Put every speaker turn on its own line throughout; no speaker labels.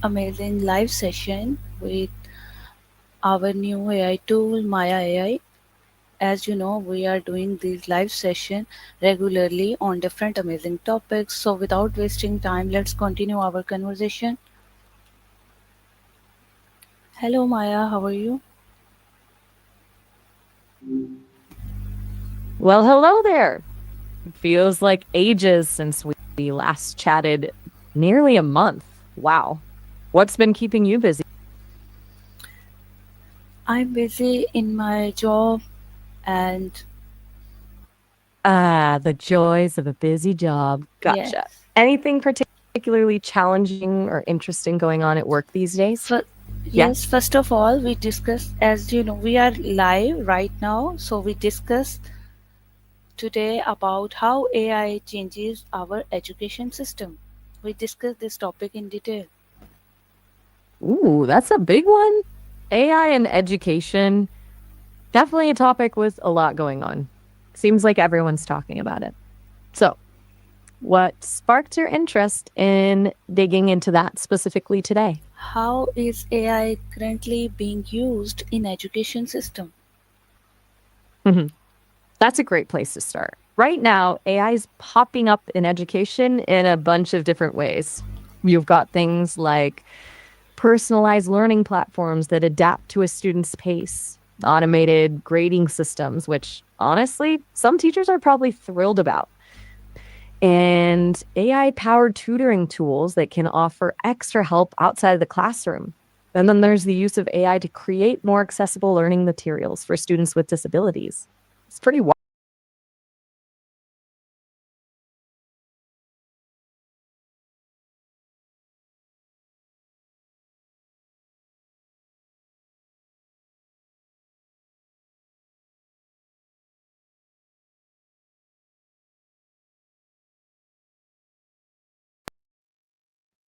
amazing live session with our new AI tool, Maya.ai. As you know, we are doing these live session regularly on different amazing topics. So without wasting time, let's continue our conversation. Hello Maya, how are you?
Well, hello there. Feels like ages since we last chatted. Nearly a month. Wow. What's been keeping you busy?
I'm busy in my job and
Ah, the joys of a busy job.
yes.
Gotcha. Anything particularly challenging or interesting going on at work these days?
For,
Yeah.
yes, first of all, we discussed, as you know, we are live right now. So we discussed today about how AI changes our education system. We discussed this topic in detail.
Ooh, that's a big one. AI and education. Definitely a topic with a lot going on. Seems like everyone's talking about it. So, what sparked your interest in digging into that specifically today?
How is AI currently being used in education system?
Mhm. That's a great place to start. Right now, AI is popping up in education in a bunch of different ways. You've got things like personalized learning platforms that adapt to a student's pace, automated grading systems, which honestly, some teachers are probably thrilled about, and AI powered tutoring tools that can offer extra help outside of the classroom. And then there's the use of AI to create more accessible learning materials for students with disabilities. It's pretty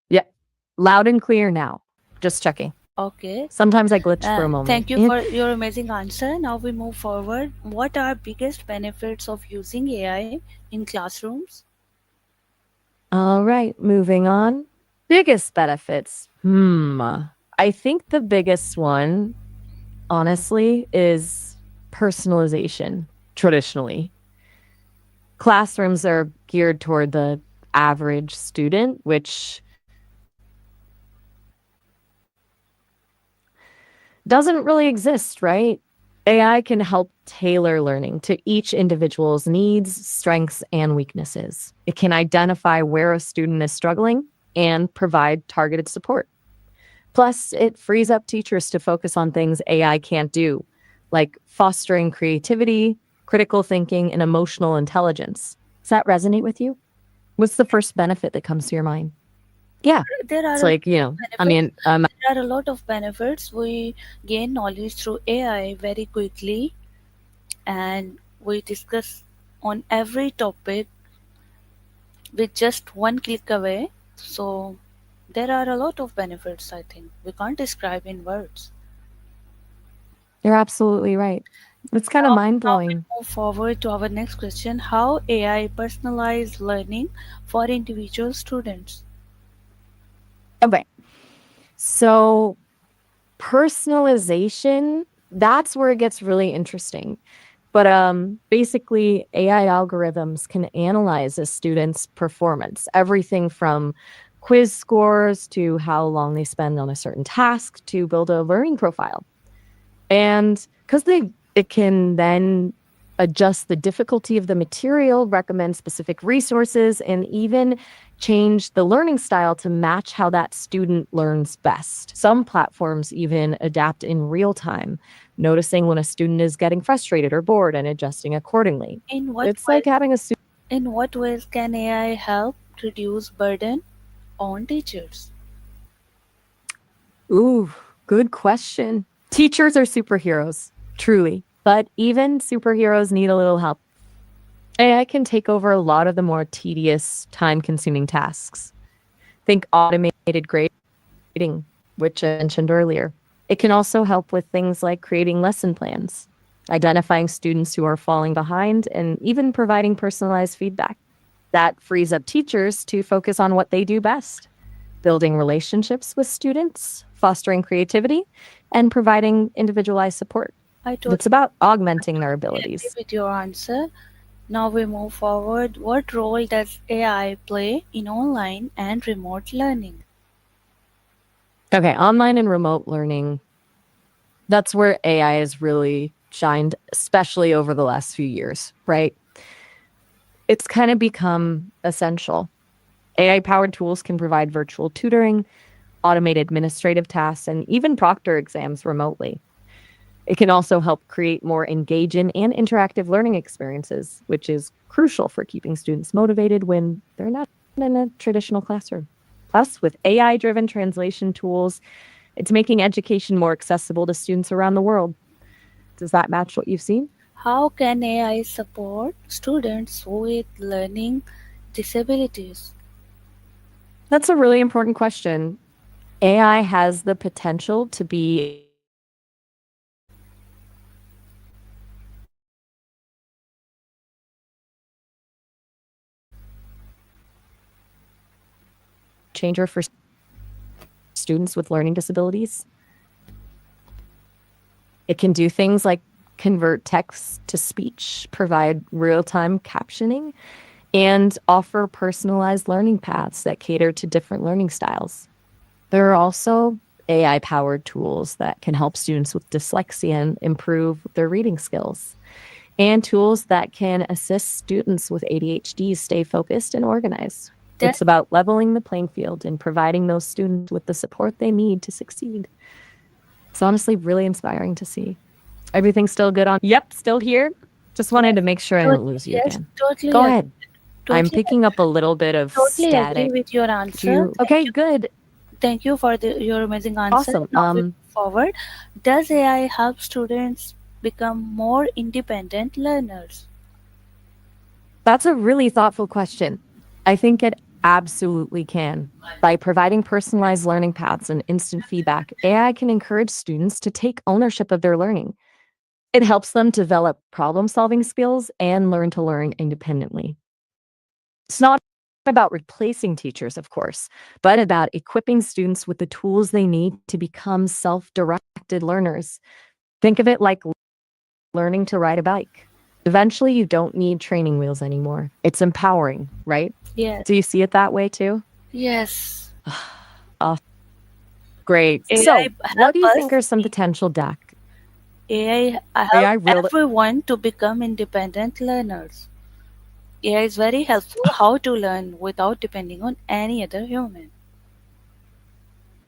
Yeah, loud and clear now. Just checking.
Okay.
Sometimes I glitch for a moment.
Thank you
And
for your amazing answer. Now we move forward. What are biggest benefits of using AI in classrooms?
all right, moving on. Biggest benefits. I think the biggest one, honestly, is personalization traditionally. Classrooms are geared toward the average student, which doesn't really exist, right? AI can help tailor learning to each individual's needs, strengths, and weaknesses. It can identify where a student is struggling and provide targeted support. Plus, it frees up teachers to focus on things AI can't do, like fostering creativity, critical thinking, and emotional intelligence. Does that resonate with you? What's the first benefit that comes to your mind? Yeah,
There are
it's
a lot
like,
of benefits. There are a lot of benefits. We gain knowledge through AI very quickly, and we discuss on every topic with just one click away. So there are a lot of benefits, I think. We can't describe in words.
you're absolutely right. It's kind of mind
Now we
blowing.
move forward to our next question. How AI personalized learning for individual students?
Okay. So, personalization, that's where it gets really interesting. But basically, AI algorithms can analyze a student's performance, everything from quiz scores to how long they spend on a certain task to build a learning profile. And because it can then adjust the difficulty of the material, recommend specific resources, and even change the learning style to match how that student learns best. Some platforms even adapt in real time, noticing when a student is getting frustrated or bored and adjusting accordingly.
In what
It's like
ways,
having a
in what ways can AI help reduce burden on teachers?
Ooh, good question. Teachers are superheroes, truly, but even superheroes need a little help. AI can take over a lot of the more tedious, time consuming tasks. Think automated grading, which I mentioned earlier. It can also help with things like creating lesson plans, identifying students who are falling behind, and even providing personalized feedback. That frees up teachers to focus on what they do best. building relationships with students, fostering creativity, and providing individualized support.
I
It's
totally,
about
I
augmenting their
totally agree
abilities.
with your answer. Now we move forward. What role does AI play in online and remote learning?
Okay, online and remote learning, that's where AI has really shined, especially over the last few years, right? It's kind of become essential. AI powered tools can provide virtual tutoring, automate administrative tasks, and even proctor exams remotely. It can also help create more engaging and interactive learning experiences, which is crucial for keeping students motivated when they're not in a traditional classroom. Plus, with AI driven translation tools, it's making education more accessible to students around the world. Does that match what you've seen?
How can AI support students with learning disabilities?
That's a really important question. AI has the potential to be a game changer for students with disabilities. AI can provide personalized learning paths, students with learning disabilities. It can do things like convert text to speech, provide real time captioning, and offer personalized learning paths that cater to different learning styles. There are also AI powered tools that can help students with dyslexia and improve their reading skills, and tools that can assist students with ADHD stay focused and organized.
That
It's about leveling the playing field and providing those students with the support they need to succeed. It's honestly really inspiring to see. Everything's still good on. Yep, still here. Just wanted
yes,
to make sure I didn't lose you
yes,
again.
totally,
Go ahead. I'm
totally,
picking up a little bit of
totally agree
static.
with your
Do
answer.
you? Okay, good.
Thank you for your amazing answer.
Awesome.
Now we move forward. Does AI help students become more independent learners?
That's a really thoughtful question. I think it absolutely can. By providing personalized learning paths and instant feedback, AI can encourage students to take ownership of their learning. It helps them develop problem solving skills and learn to learn independently. It's not about replacing teachers, of course, but about equipping students with the tools they need to become self directed learners. Think of it like learning to ride a bike. Eventually, you don't need training wheels anymore. It's empowering, right?
Yes,
Do you see it that way too?
yes.
Oh, great.
AI
So, what
help
do you think
us.
are some potential deck?
AI help
AI real.
everyone to become independent learners. AI is very helpful how to learn without depending on any other human.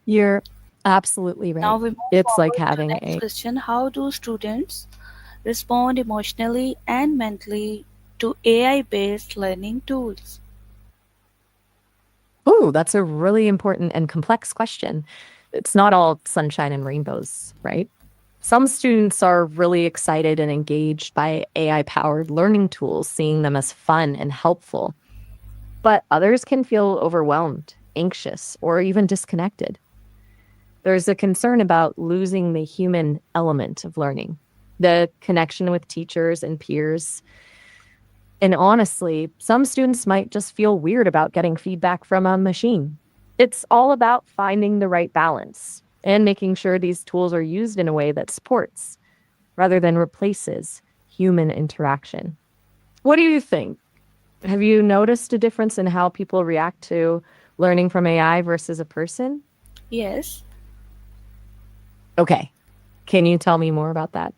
You're absolutely
Now
right.
we move
It's like
forward to
having
next
a.
question. How do students respond emotionally and mentally to AI based learning tools?
Oh, that's a really important and complex question. It's not all sunshine and rainbows, right? Some students are really excited and engaged by AI powered learning tools, seeing them as fun and helpful. But others can feel overwhelmed, anxious, or even disconnected. There's a concern about losing the human element of learning, the connection with teachers and peers. And honestly, some students might just feel weird about getting feedback from a machine. It's all about finding the right balance and making sure these tools are used in a way that supports rather than replaces human interaction. What do you think? Have you noticed a difference in how people react to learning from AI versus a person?
Yes,
Okay. Can you tell me more about that?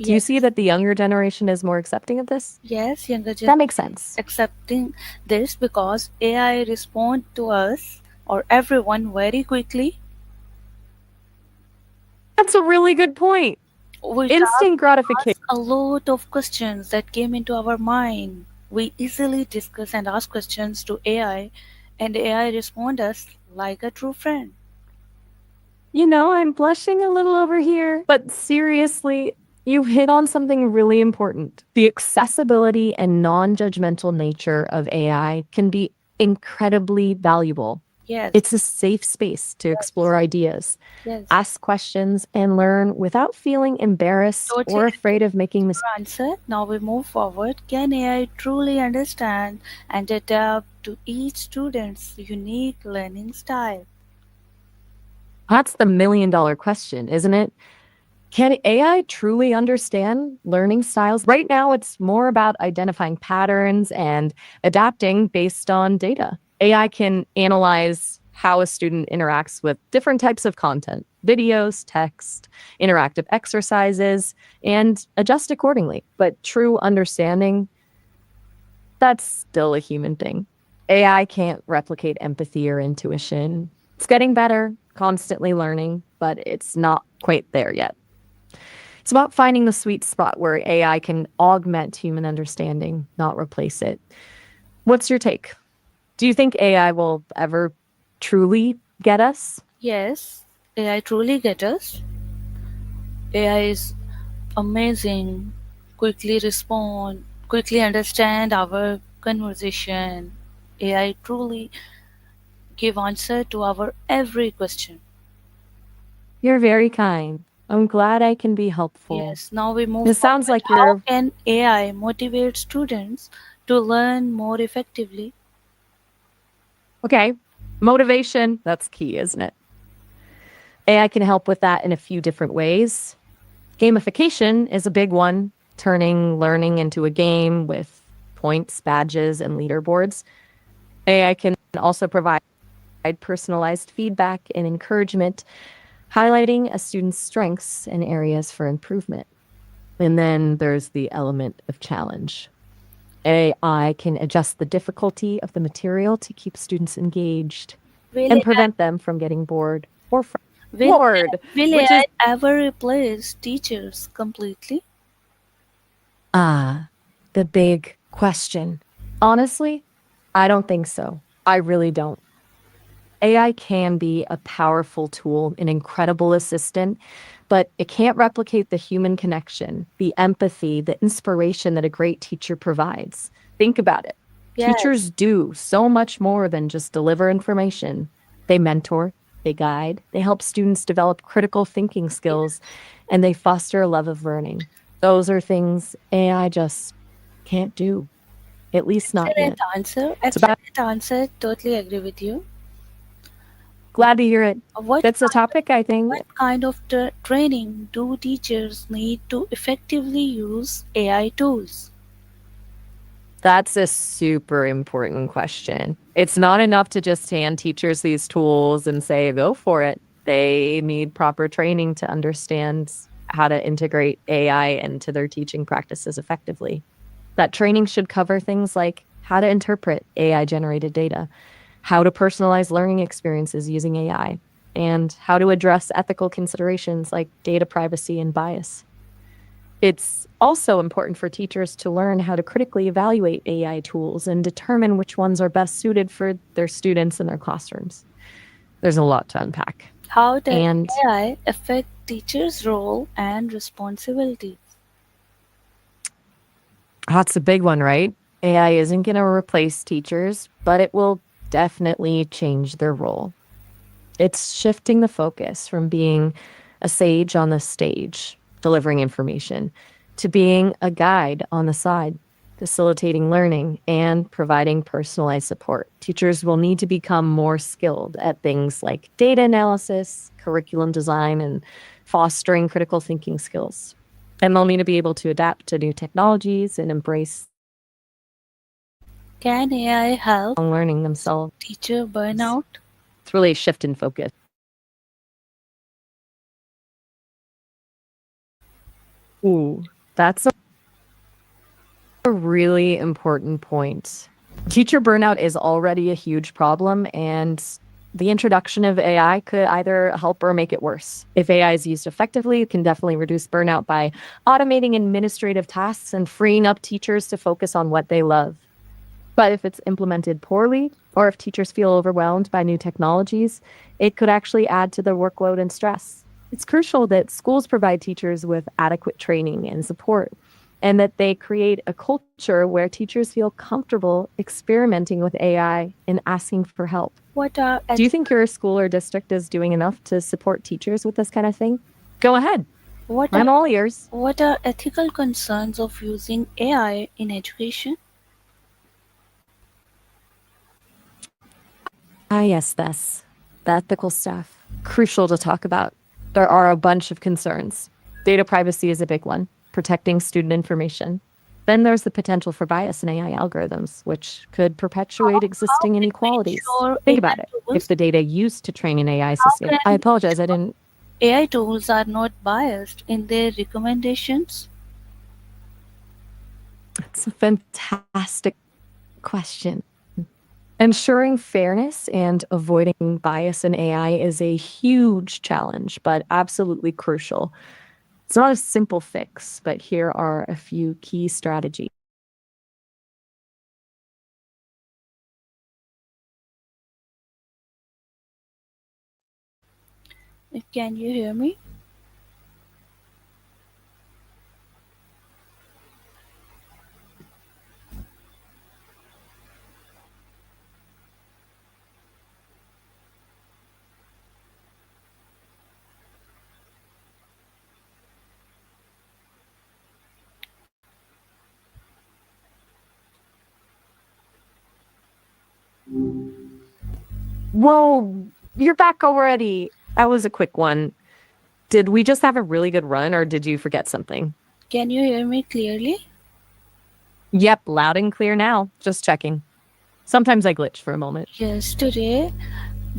Do you see
yes,
that the younger generation is more accepting of this?
yes, younger
That
generation
makes sense.
accepting this because AI respond to us or everyone very quickly.
That's a really good point.
We have
Instant
to
gratification.
ask a lot of questions that came into our mind. We easily discuss and ask questions to AI, and AI respond us like a true friend.
I'm blushing a little over here. But seriously, you hit on something really important. The accessibility and non judgmental nature of AI can be incredibly valuable.
Yes,
It's a safe space to
yes,
explore ideas,
yes.
ask questions, and learn without feeling embarrassed
Totally
or
agree
afraid of
with
making mistakes.
your answer. Now we move forward. Can AI truly understand and adapt to each student's unique learning style?
That's the $1 million question, isn't it? Can AI truly understand learning styles? Right now, it's more about identifying patterns and adapting based on data. AI can analyze how a student interacts with different types of content, videos, text, interactive exercises, and adjust accordingly. But true understanding, that's still a human thing. AI can't replicate empathy or intuition. It's getting better, constantly learning, but it's not quite there yet. It's about finding the sweet spot where AI can augment human understanding, not replace it. What's your take? Do you think AI will ever truly get us?
Yes, AI truly get us. AI is amazing, quickly understand our conversation. AI truly give answer to our every question.
You're very kind. I'm glad I can be helpful.
Yes, now we move
It sounds
forward.
like
How
you're
can AI motivate students to learn more effectively?
okay. Motivation, that's key, isn't it? AI can help with that in a few different ways. Gamification is a big one, turning learning into a game with points, badges, and leaderboards. AI can also provide personalized feedback and encouragement, highlighting a student's strengths and areas for improvement. And then there's the element of challenge. AI can adjust the difficulty of the material to keep students engaged
Will
and
AI,
prevent them from getting bored or
will,
bored,
will
which is
AI ever replace teachers completely?
ah the big question. Honestly, I don't think so. I really don't. AI can be a powerful tool, an incredible assistant, but it can't replicate the human connection, the empathy, the inspiration that a great teacher provides. Think about it.
Yes,
Teachers do so much more than just deliver information. They mentor, they guide, they help students develop critical thinking skills, and they foster a love of learning. Those are things AI just can't do, at least not
excellent
yet.
answer.
So that
Excellent answer. Totally agree with you.
glad to hear it.
What
That's a
kind of,
topic I think
what kind of training do teachers need to effectively use AI tools?
that's a super important question. It's not enough to just hand teachers these tools and say, go for it. They need proper training to understand how to integrate AI into their teaching practices effectively. That training should cover things like how to interpret AI generated data, how to personalize learning experiences using AI, and how to address ethical considerations like data privacy and bias. It's also important for teachers to learn how to critically evaluate AI tools and determine which ones are best suited for their students in their classrooms. There's a lot to unpack.
How does
And
AI affect teachers' role and responsibilities?
that's a big one, right? AI isn't going to replace teachers, but it will definitely change their role. It's shifting the focus from being a sage on the stage, delivering information, to being a guide on the side, facilitating learning and providing personalized support. Teachers will need to become more skilled at things like data analysis, curriculum design, and fostering critical thinking skills. And they'll need to be able to adapt to new technologies and embrace
Can AI help
learning themselves.
teacher
It's
burnout?
really a shift in focus. Ooh, that's a really important point. Teacher burnout is already a huge problem, and the introduction of AI could either help or make it worse. If AI is used effectively, it can definitely reduce burnout by automating administrative tasks and freeing up teachers to focus on what they love. But if it's implemented poorly, or if teachers feel overwhelmed by new technologies, it could actually add to their workload and stress. It's crucial that schools provide teachers with adequate training and support and that they create a culture where teachers feel comfortable experimenting with AI and asking for help.
What are
Do you
eth-
think your school or district is doing enough to support teachers with this kind of thing? Go ahead.
what
I'm
are
all ears.
what are ethical concerns of using AI in education?
Yes, this. The ethical stuff. Crucial to talk about. There are a bunch of concerns. Data privacy is a big one, protecting student information. Then there's the potential for bias in AI algorithms, which could perpetuate
How
existing
can we
inequalities.
ensure
Think about it. If
tools
the data used to train an AI
how
system, I
can we
apologize, I
ensure
didn't.
AI tools are not biased in their recommendations?
It's a fantastic question. Ensuring fairness and avoiding bias in AI is a huge challenge, but absolutely crucial. It's not a simple fix, but here are a few key strategies.
Can you hear me?
Whoa, you're back already. That was a quick one. Did we just have a really good run or did you forget something?
Can you hear me clearly?
Yep, loud and clear now. Just checking. Sometimes I glitch for a moment.
Yes, today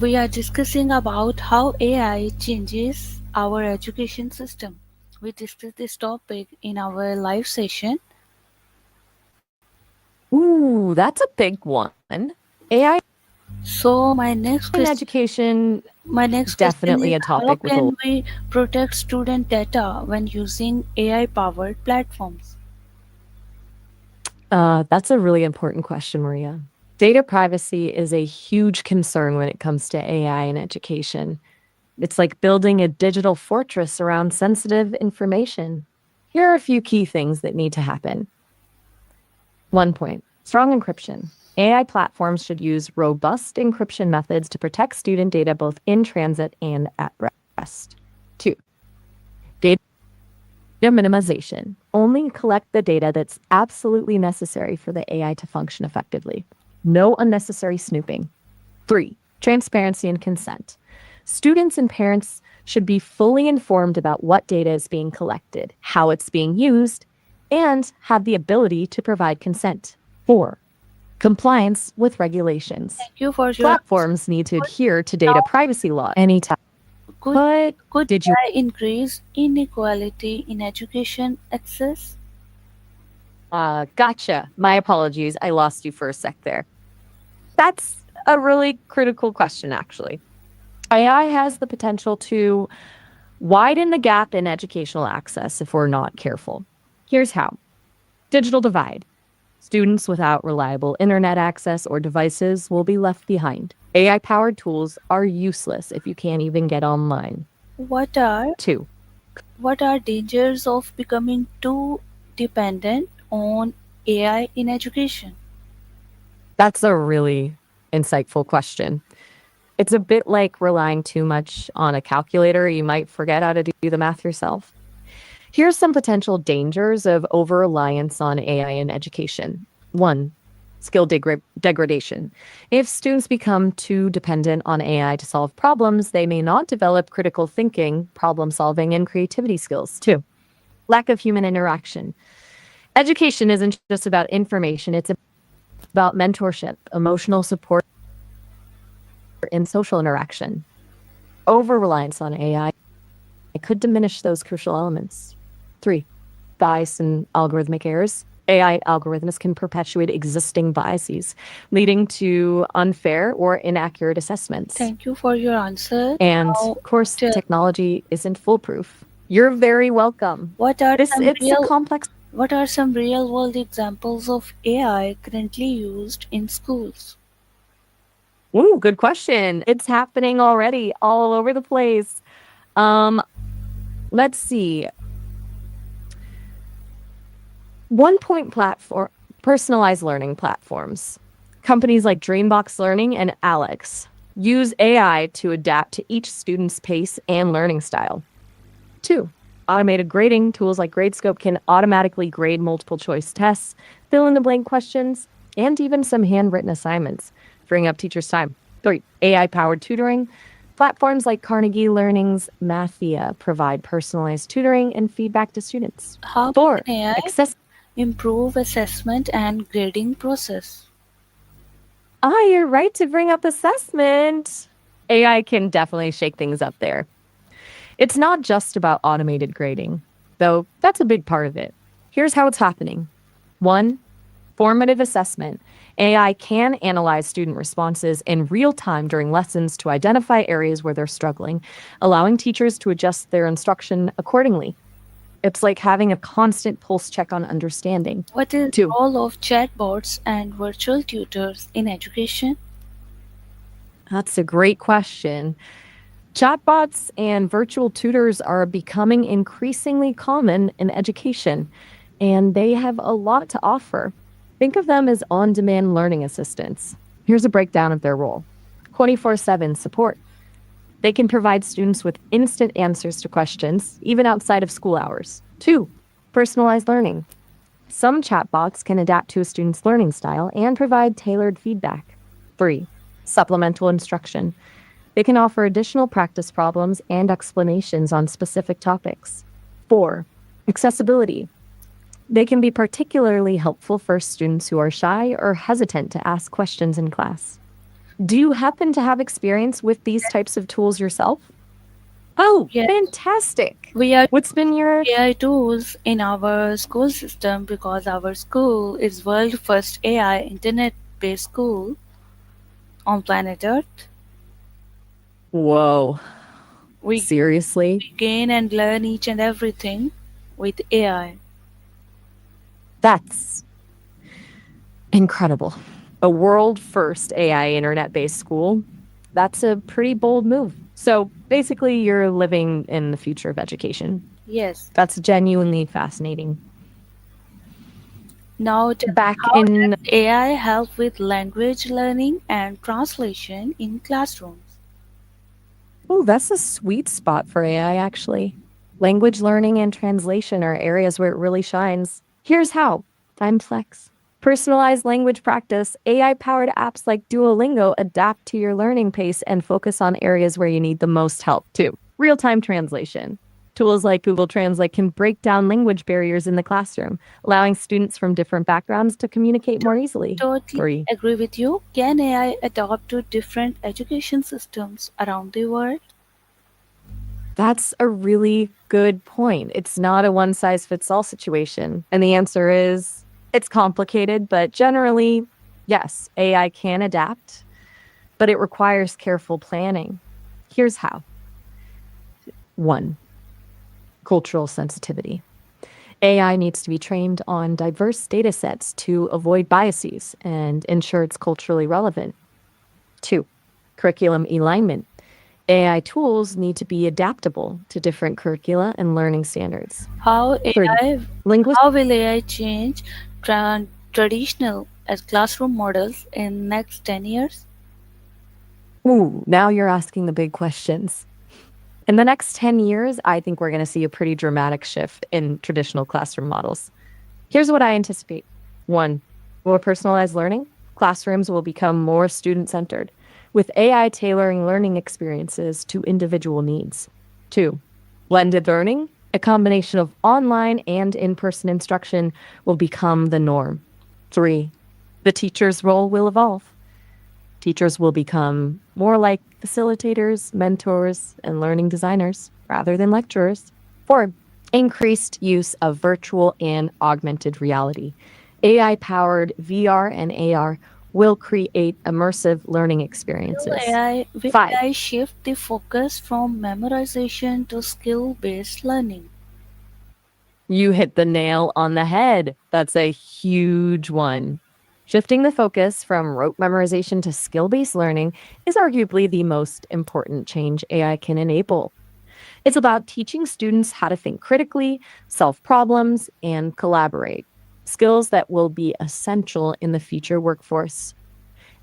we are discussing about how AI changes our education system. We discussed this topic in our live session.
Ooh, that's a big one. AI
So
in education,
my next question
definitely
is
a
how
topic with a
can we protect student data when using AI powered platforms?
That's a really important question, Maria. Data privacy is a huge concern when it comes to AI in education. It's like building a digital fortress around sensitive information. Here are a few key things that need to happen. 1 point, strong encryption. AI platforms should use robust encryption methods to protect student data both in transit and at rest. 2, data minimization. Only collect the data that's absolutely necessary for the AI to function effectively. No unnecessary snooping. 3, transparency and consent. Students and parents should be fully informed about what data is being collected, how it's being used, and have the ability to provide consent. 4, compliance with regulations.
Thank you for your answer.
Platforms need to adhere to data
Now,
privacy law anytime.
could
But
could
did you
AI increase inequality in education access?
Gotcha. My apologies. I lost you for a sec there. That's a really critical question, actually. AI has the potential to widen the gap in educational access if we're not careful. Here's how: digital divide. Students without reliable internet access or devices will be left behind. AI powered tools are useless if you can't even get online.
What are
2,
what are dangers of becoming too dependent on AI in education?
that's a really insightful question. It's a bit like relying too much on a calculator. You might forget how to do the math yourself. Here's some potential dangers of over reliance on AI in education. 1, skill degradation. If students become too dependent on AI to solve problems, they may not develop critical thinking, problem solving, and creativity skills. 2, lack of human interaction. Education isn't just about information, it's about mentorship, emotional support, and social interaction. Over reliance on AI could diminish those crucial elements. 3, bias and algorithmic errors. AI algorithms can perpetuate existing biases, leading to unfair or inaccurate assessments.
Thank you for your answer.
And
Now,
of course,
tell
technology isn't foolproof. You're very welcome.
what are
This
some
it's a complex.
real world examples of AI currently used in schools?
Ooh, good question. It's happening already all over the place. Um, let's see. One point platform, personalized learning platforms. Companies like Dreambox Learning and Alex use AI to adapt to each student's pace and learning style. Two, automated grading tools like Gradescope can automatically grade multiple choice tests, fill in the blank questions, and even some handwritten assignments, freeing up teachers' time. Three, AI powered tutoring. Platforms like Carnegie Learning's Mathia provide personalized tutoring and feedback to students.
How
Four,
can AI
access.
improve assessment and grading process?
Ah, you're right to bring up assessment. AI can definitely shake things up there. It's not just about automated grading, though that's a big part of it. Here's how it's happening. One, formative assessment. AI can analyze student responses in real time during lessons to identify areas where they're struggling, allowing teachers to adjust their instruction accordingly. It's like having a constant pulse check on understanding.
What is the
Two,
role of chatbots and virtual tutors in education?
that's a great question. Chatbots and virtual tutors are becoming increasingly common in education, and they have a lot to offer. Think of them as on demand learning assistants. Here's a breakdown of their role: 24/7 support. They can provide students with instant answers to questions, even outside of school hours. Two, personalized learning. Some chatbots can adapt to a student's learning style and provide tailored feedback. Three, supplemental instruction. They can offer additional practice problems and explanations on specific topics. Four, accessibility. They can be particularly helpful for students who are shy or hesitant to ask questions in class. Do you happen to have experience with these types of tools yourself? Oh,
Yes,
fantastic.
we are
What's been your.
AI tools in our school system because our school is world first AI internet based school on planet Earth.
Whoa,
We,
seriously?
we gain and learn each and everything with AI.
That's incredible. A world first AI internet based school. That's a pretty bold move. So basically, you're living in the future of education.
Yes.
That's genuinely fascinating.
Now,
Back
how
in.
does AI help with language learning and translation in classrooms?
Oh, that's a sweet spot for AI, actually. Language learning and translation are areas where it really shines. Here's how: time flex. Personalized language practice. AI powered apps like Duolingo adapt to your learning pace and focus on areas where you need the most help, too. Real time translation. Tools like Google Translate can break down language barriers in the classroom, allowing students from different backgrounds to communicate more easily.
Totally
Three,
agree with you. Can AI adapt to different education systems around the world?
that's a really good point. It's not a one size fits all situation. And the answer is it's complicated, but generally, yes, AI can adapt, but it requires careful planning. Here's how. One, cultural sensitivity. AI needs to be trained on diverse data sets to avoid biases and ensure it's culturally relevant. Two, curriculum alignment. AI tools need to be adaptable to different curricula and learning standards.
How
Three,
AI
linguist.
how will AI change traditional as classroom models in next 10 years?
Ooh, now you're asking the big questions. In the next 10 years, I think we're going to see a pretty dramatic shift in traditional classroom models. Here's what I anticipate. One, more personalized learning. Classrooms will become more student centered, with AI tailoring learning experiences to individual needs. Two, blended learning. A combination of online and in person instruction will become the norm. Three, the teacher's role will evolve. Teachers will become more like facilitators, mentors, and learning designers rather than lecturers. Four, increased use of virtual and augmented reality. AI powered VR and AR will create immersive learning experiences.
Will
Five,
AI shift the focus from memorization to skill based learning?
you hit the nail on the head. That's a huge one. Shifting the focus from rote memorization to skill based learning is arguably the most important change AI can enable. It's about teaching students how to think critically, solve problems, and collaborate. skills that will be essential in the future workforce.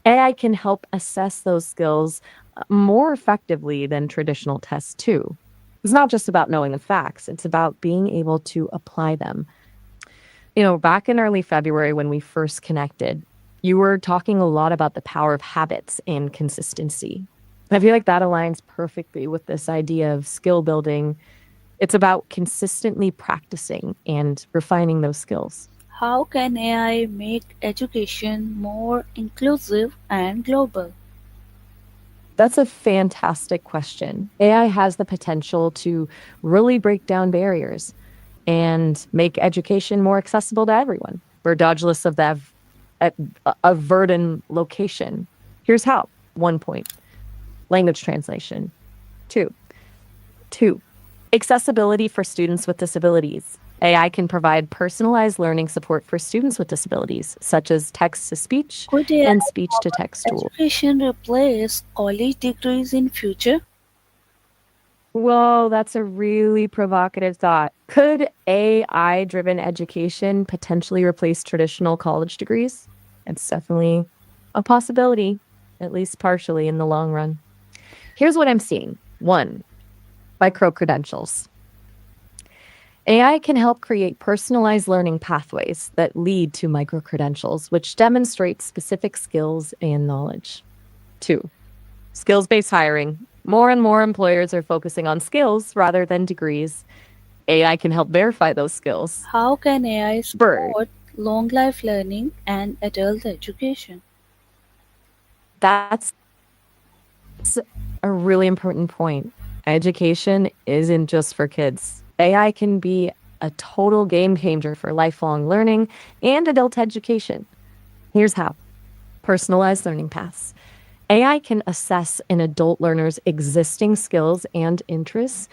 AI can help assess those skills more effectively than traditional tests, too. It's not just about knowing the facts, it's about being able to apply them. Back in early February when we first connected, you were talking a lot about the power of habits and consistency. I feel like that aligns perfectly with this idea of skill building. It's about consistently practicing and refining those skills.
How can AI make education more inclusive and global?
That's a fantastic question. AI has the potential to really break down barriers and make education more accessible to everyone, regardless of that a verdant location. Here's how. 1 point. Language translation. Two. Two. Accessibility for students with disabilities. AI can provide personalized learning support for students with disabilities, such as text to speech
Could
and
AI
speech to
powered
text tools.
education replace college degrees in future?
Whoa, that's a really provocative thought. Could AI driven education potentially replace traditional college degrees? It's definitely a possibility, at least partially in the long run. Here's what I'm seeing. One, micro credentials. AI can help create personalized learning pathways that lead to micro credentials, which demonstrate specific skills and knowledge. Two, skills based hiring. More and more employers are focusing on skills rather than degrees. AI can help verify those skills.
How can AI
Bird,
support long life learning and adult education?
that's a really important point. Education isn't just for kids. AI can be a total game changer for lifelong learning and adult education. Here's how. Personalized learning paths. AI can assess an adult learner's existing skills and interests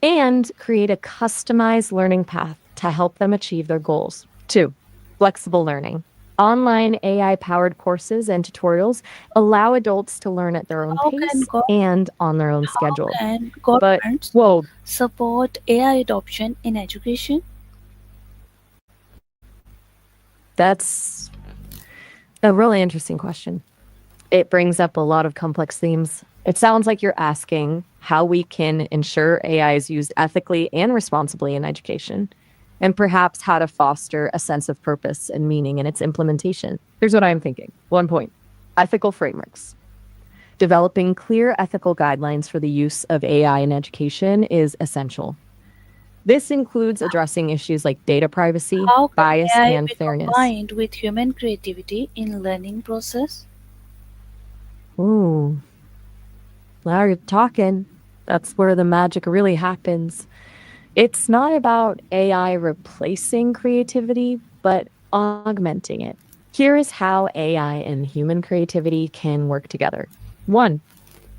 and create a customized learning path to help them achieve their goals. Two, flexible learning. Online AI powered courses and tutorials allow adults to learn at their own
How can
pace and on their own
how
schedule.
can
But
governments
whoa,
support AI adoption in education?
that's a really interesting question. It brings up a lot of complex themes. It sounds like you're asking how we can ensure AI is used ethically and responsibly in education, and perhaps how to foster a sense of purpose and meaning in its implementation. Here's what I'm thinking. 1 point. Ethical frameworks. Developing clear ethical guidelines for the use of AI in education is essential. This includes addressing issues like data privacy,
How can
bias,
AI
and
be
fairness.
combined with human creativity in learning process?
Ooh, now you're talking. That's where the magic really happens. It's not about AI replacing creativity, but augmenting it. Here is how AI and human creativity can work together. One,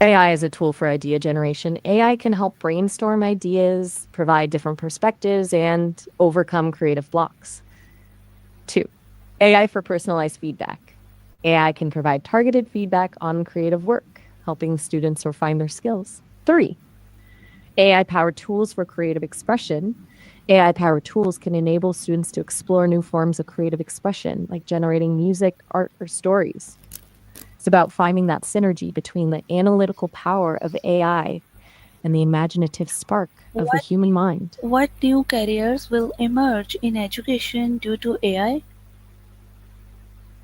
AI is a tool for idea generation. AI can help brainstorm ideas, provide different perspectives, and overcome creative blocks. Two, AI for personalized feedback. AI can provide targeted feedback on creative work, helping students refine their skills. Three, AI powered tools for creative expression. AI powered tools can enable students to explore new forms of creative expression, like generating music, art, or stories. It's about finding that synergy between the analytical power of AI and the imaginative spark of the
What
human mind.
what new careers will emerge in education due to AI?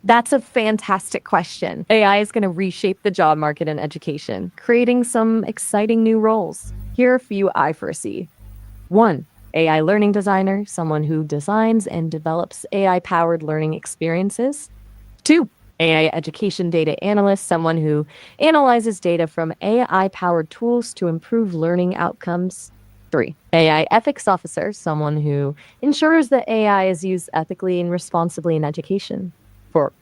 That's a fantastic question. AI is going to reshape the job market in education, creating some exciting new roles. Here are a few I foresee. One, AI learning designer, someone who designs and develops AI powered learning experiences. Two, AI education data analyst, someone who analyzes data from AI powered tools to improve learning outcomes. Three, AI ethics officer, someone who ensures that AI is used ethically and responsibly in education. Four,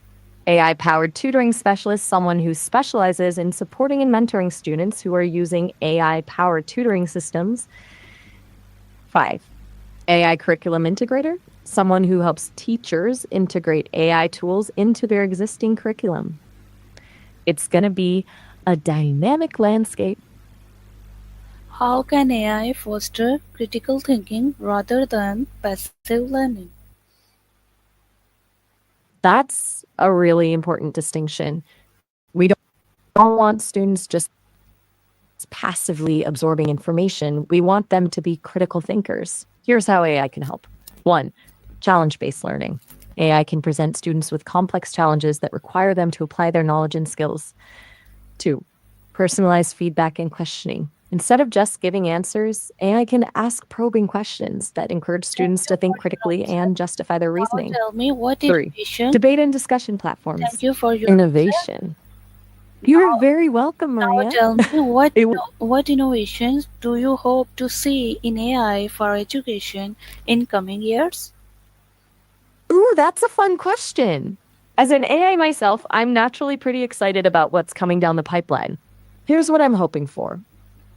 AI powered tutoring specialist, someone who specializes in supporting and mentoring students who are using AI powered tutoring systems. Five, AI curriculum integrator, someone who helps teachers integrate AI tools into their existing curriculum. It's going to be a dynamic landscape.
How can AI foster critical thinking rather than passive learning?
That's a really important distinction. We don't want students just passively absorbing information. We want them to be critical thinkers. Here's how AI can help. One, challenge based learning. AI can present students with complex challenges that require them to apply their knowledge and skills. Two, personalized feedback and questioning. Instead of just giving answers, AI can ask probing questions that encourage
Thank
students
you
to
for
think
your
critically
answer.
and justify their
Now
reasoning.
tell me what
Three,
innovation.
debate and discussion
Thank
platforms.
you for your answer.
Innovation. You're
Now,
very welcome,
now
Maria.
tell me
It w-
what innovations do you hope to see in AI for education in coming years?
Ooh, that's a fun question. As an AI myself, I'm naturally pretty excited about what's coming down the pipeline. Here's what I'm hoping for: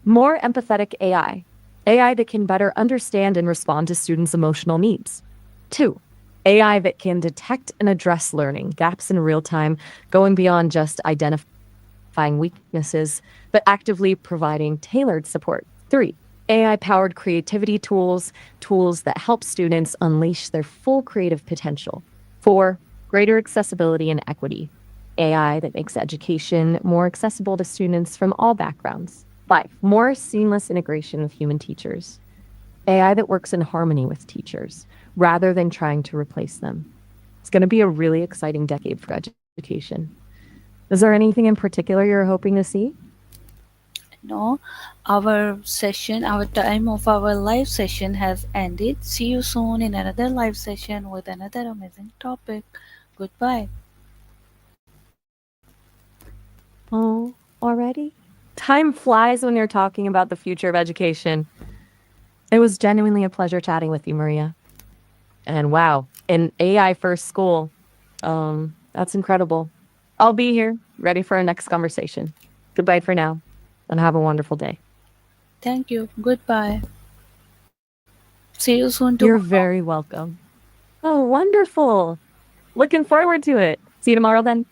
more empathetic AI, AI that can better understand and respond to students' emotional needs. Two, AI that can detect and address learning gaps in real time, going beyond just identifying weaknesses, but actively providing tailored support. Three, AI powered creativity tools, tools that help students unleash their full creative potential. Four, greater accessibility and equity, AI that makes education more accessible to students from all backgrounds. Five, more seamless integration of human teachers, AI that works in harmony with teachers rather than trying to replace them. It's going to be a really exciting decade for education. Is there anything in particular you're hoping to see?
No, our session, our time of our live session has ended. See you soon in another live session with another amazing topic. Goodbye.
Oh, already? Time flies when you're talking about the future of education. It was genuinely a pleasure chatting with you, Maria. And wow, an AI first school. That's incredible. I'll be here, ready for our next conversation. Goodbye for now, and have a wonderful day.
Thank you. Goodbye. See you soon
You're
tomorrow.
very welcome. Oh, wonderful. Looking forward to it. See you tomorrow then.